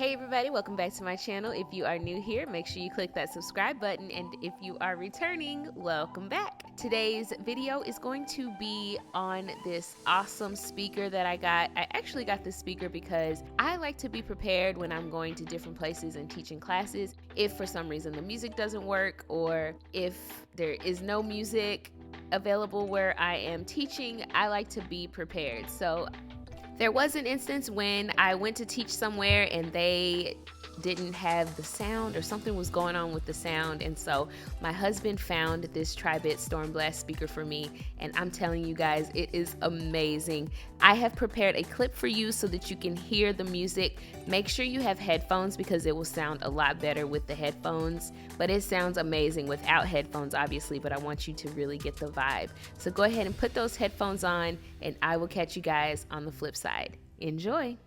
Hey everybody, welcome back to my channel. If you are new here, make sure you click that subscribe button, and if you are returning, welcome back. Today's video is going to be on this awesome speaker that I got. I actually got this speaker because I like to be prepared when I'm going to different places and teaching classes. If for some reason the music doesn't work, or if there is no music available where I am teaching, I like to be prepared. So there was an instance when I went to teach somewhere and they didn't have the sound, or something was going on with the sound, and so my husband found this Tribit Storm Blast speaker for me, and I'm telling you guys, it is amazing. I have prepared a clip for you so that you can hear the music. Make sure you have headphones because it will sound a lot better with the headphones, but it sounds amazing without headphones obviously, but I want you to really get the vibe. So go ahead and put those headphones on, and I will catch you guys on the flip side. Enjoy.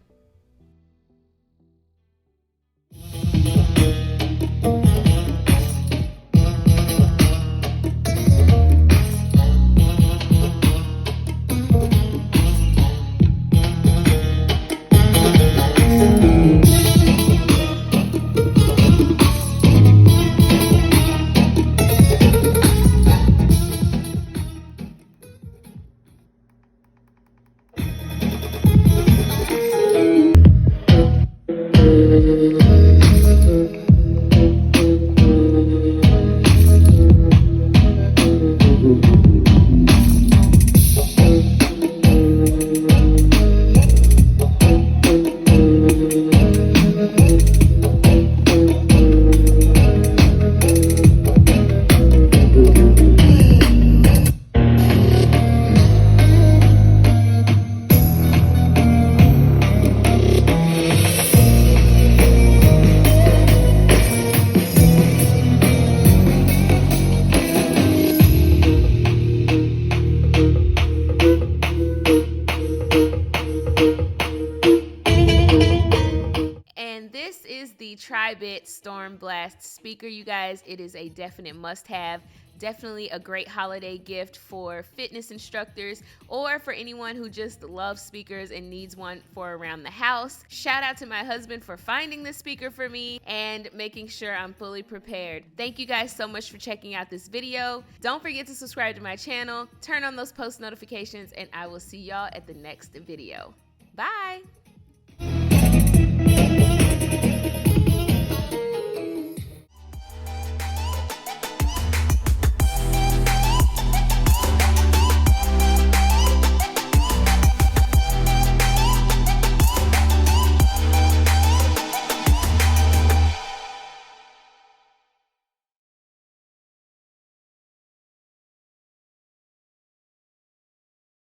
This is the Tribit Storm Blast speaker, you guys. It is a definite must-have. Definitely a great holiday gift for fitness instructors or for anyone who just loves speakers and needs one for around the house. Shout out to my husband for finding this speaker for me and making sure I'm fully prepared. Thank you guys so much for checking out this video. Don't forget to subscribe to my channel, turn on those post notifications, and I will see y'all at the next video. Bye!